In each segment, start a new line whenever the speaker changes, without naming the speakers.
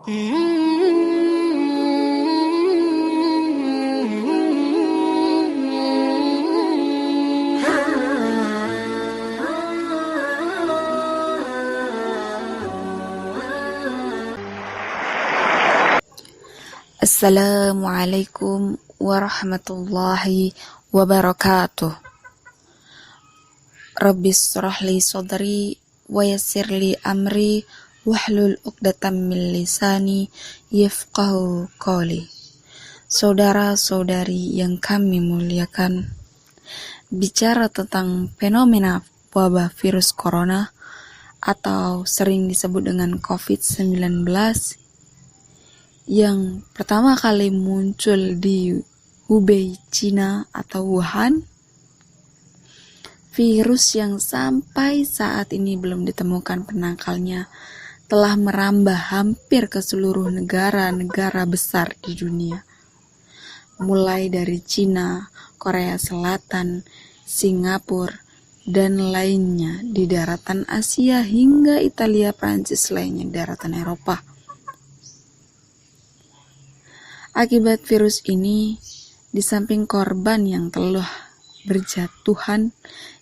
Assalamualaikum warahmatullahi wabarakatuh. Rabbis shrah li sadri wa yassir li amri wahlul 'uqdatam min lisani yafqahu qawli. Saudara-saudari yang kami muliakan, bicara tentang fenomena wabah virus corona atau sering disebut dengan COVID-19 yang pertama kali muncul di Hubei, Cina atau Wuhan. Virus yang sampai saat ini belum ditemukan penangkalnya telah merambah hampir ke seluruh negara-negara besar di dunia. Mulai dari Cina, Korea Selatan, Singapura, dan lainnya di daratan Asia hingga Italia, Prancis lainnya di daratan Eropa. Akibat virus ini, di samping korban yang telah berjatuhan,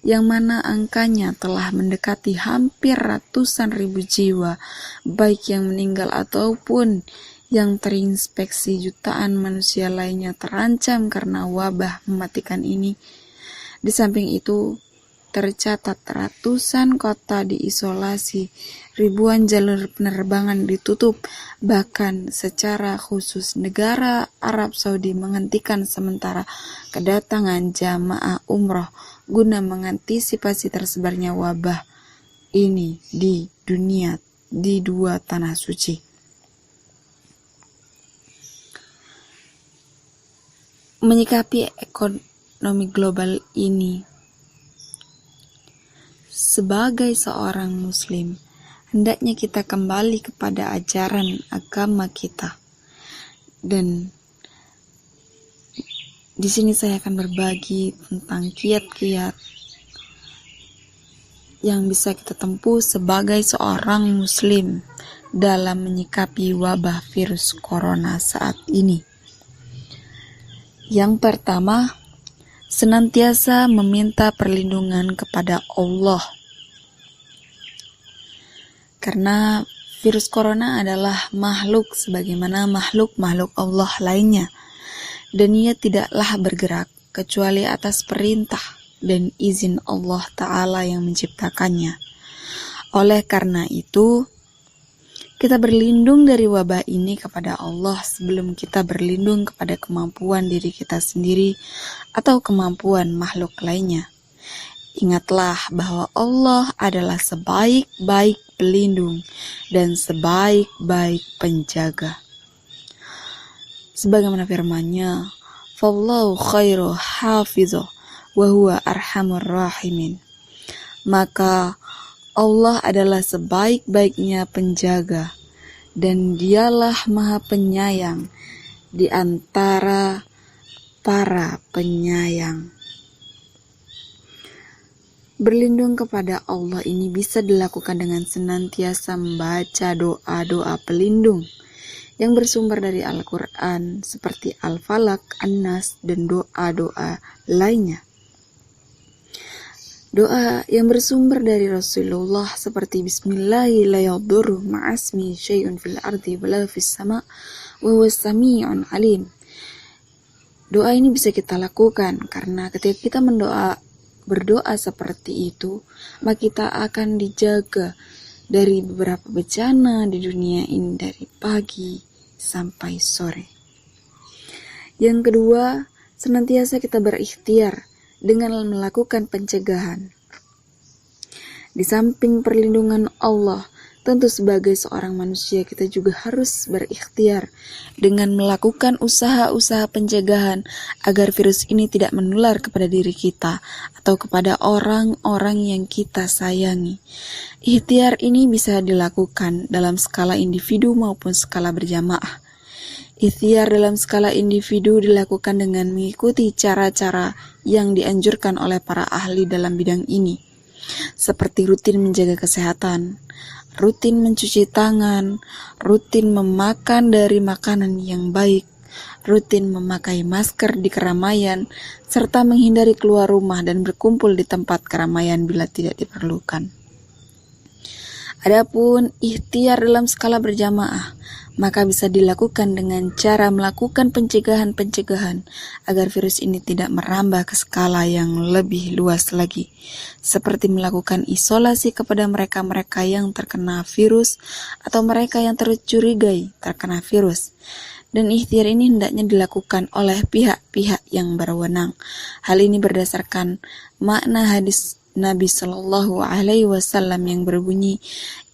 yang mana angkanya telah mendekati hampir ratusan ribu jiwa, baik yang meninggal ataupun yang terinfeksi, jutaan manusia lainnya terancam karena wabah mematikan ini. Di samping itu, tercatat ratusan kota diisolasi, ribuan jalur penerbangan ditutup, bahkan secara khusus negara Arab Saudi menghentikan sementara kedatangan jamaah umroh guna mengantisipasi tersebarnya wabah ini di dunia di dua tanah suci. Menyikapi ekonomi global ini, sebagai seorang muslim, hendaknya kita kembali kepada ajaran agama kita. Dan di sini saya akan berbagi tentang kiat-kiat yang bisa kita tempuh sebagai seorang muslim dalam menyikapi wabah virus corona saat ini. Yang pertama, senantiasa meminta perlindungan kepada Allah. Karena virus corona adalah makhluk sebagaimana makhluk-makhluk Allah lainnya, dan ia tidaklah bergerak kecuali atas perintah dan izin Allah Ta'ala yang menciptakannya. Oleh karena itu, kita berlindung dari wabah ini kepada Allah sebelum kita berlindung kepada kemampuan diri kita sendiri atau kemampuan makhluk lainnya. Ingatlah bahwa Allah adalah sebaik-baik pelindung dan sebaik-baik penjaga. Sebagaimana firman-Nya, "Fallahu khairu hafizah wa huwa arhamur rahimin." Maka Allah adalah sebaik-baiknya penjaga dan Dialah Maha Penyayang di antara para penyayang. Berlindung kepada Allah ini bisa dilakukan dengan senantiasa membaca doa-doa pelindung yang bersumber dari Al-Quran seperti Al-Falaq, An-Nas, dan doa-doa lainnya. Doa yang bersumber dari Rasulullah seperti Bismillahi la yadurru ma'asmi syai'un fil ardi wala fis sama' wa huwas sami'un alim. Doa ini bisa kita lakukan karena ketika kita berdoa seperti itu, maka kita akan dijaga dari beberapa bencana di dunia ini dari pagi sampai sore. Yang kedua, senantiasa kita berikhtiar dengan melakukan pencegahan. Di samping perlindungan Allah, tentu sebagai seorang manusia kita juga harus berikhtiar dengan melakukan usaha-usaha pencegahan agar virus ini tidak menular kepada diri kita atau kepada orang-orang yang kita sayangi. Ikhtiar ini bisa dilakukan dalam skala individu maupun skala berjamaah. Ikhtiar dalam skala individu dilakukan dengan mengikuti cara-cara yang dianjurkan oleh para ahli dalam bidang ini, seperti rutin menjaga kesehatan, rutin mencuci tangan, rutin memakan dari makanan yang baik, rutin memakai masker di keramaian, serta menghindari keluar rumah dan berkumpul di tempat keramaian bila tidak diperlukan. Adapun ikhtiar dalam skala berjamaah, maka bisa dilakukan dengan cara melakukan pencegahan-pencegahan agar virus ini tidak merambah ke skala yang lebih luas lagi, seperti melakukan isolasi kepada mereka-mereka yang terkena virus atau mereka yang tercurigai terkena virus. Dan ikhtiar ini hendaknya dilakukan oleh pihak-pihak yang berwenang. Hal ini berdasarkan makna hadis Nabi Shallallahu Alaihi Wasallam yang berbunyi,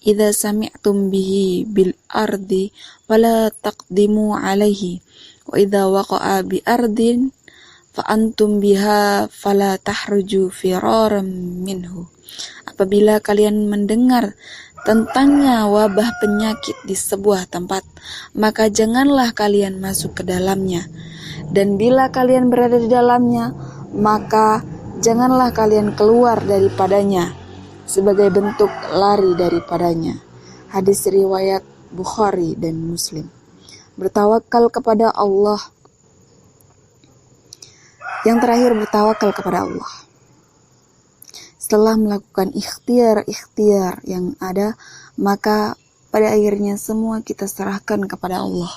"Idza sami'tum bihi bil ardi, fala taqdimu alaihi, wa idza waqa'a bi ardin, fa antum biha fala tahruju firaram minhu." Apabila kalian mendengar tentangnya wabah penyakit di sebuah tempat, maka janganlah kalian masuk ke dalamnya. Dan bila kalian berada di dalamnya, maka janganlah kalian keluar daripadanya sebagai bentuk lari daripadanya. Hadis riwayat Bukhari dan Muslim. Bertawakal kepada Allah. Yang terakhir, bertawakal kepada Allah. Setelah melakukan ikhtiar-ikhtiar yang ada, maka pada akhirnya semua kita serahkan kepada Allah.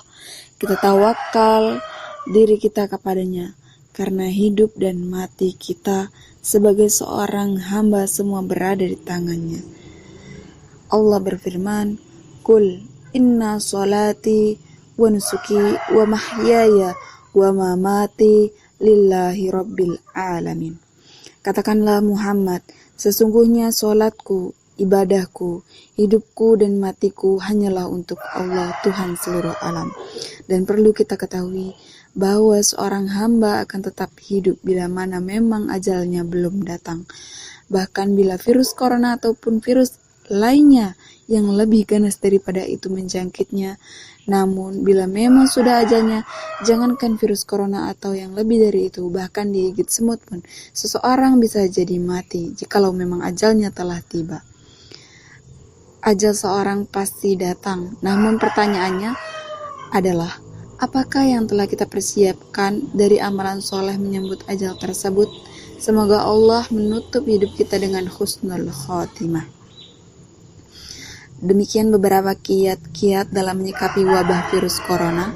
Kita tawakal diri kita kepadanya, karena hidup dan mati kita sebagai seorang hamba semua berada di tangannya. Allah berfirman, "Qul inna sholati wa nusuki wa mahyaya wa mamati lillahi rabbil alamin." Katakanlah Muhammad, sesungguhnya sholatku, ibadahku, hidupku dan matiku hanyalah untuk Allah, Tuhan seluruh alam. Dan perlu kita ketahui bahwa seorang hamba akan tetap hidup bila mana memang ajalnya belum datang. Bahkan bila virus corona ataupun virus lainnya yang lebih ganas daripada itu menjangkitnya. Namun bila memang sudah ajalnya, jangankan virus corona atau yang lebih dari itu, bahkan digigit semut pun, seseorang bisa jadi mati jikalau memang ajalnya telah tiba. Ajal seorang pasti datang, namun pertanyaannya adalah, apakah yang telah kita persiapkan dari amalan soleh menyambut ajal tersebut? Semoga Allah menutup hidup kita dengan husnul khotimah. Demikian beberapa kiat-kiat dalam menyikapi wabah virus corona.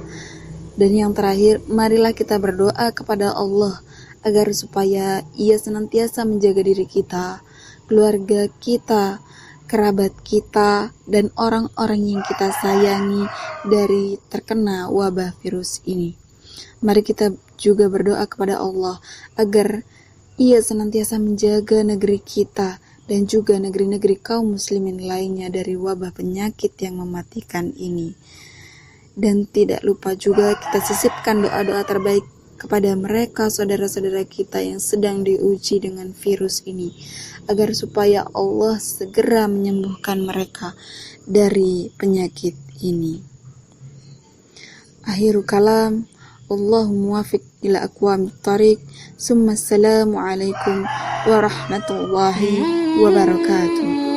Dan yang terakhir, marilah kita berdoa kepada Allah agar supaya Ia senantiasa menjaga diri kita, keluarga kita, kerabat kita, dan orang-orang yang kita sayangi dari terkena wabah virus ini. Mari kita juga berdoa kepada Allah agar Ia senantiasa menjaga negeri kita dan juga negeri-negeri kaum muslimin lainnya dari wabah penyakit yang mematikan ini. Dan tidak lupa juga kita sisipkan doa-doa terbaik kepada mereka, saudara-saudara kita yang sedang diuji dengan virus ini, agar supaya Allah segera menyembuhkan mereka dari penyakit ini. Akhirul kalam, Allahumma muwafiq ila aqwamit thariq. Summa assalamu alaikum warahmatullahi wabarakatuh.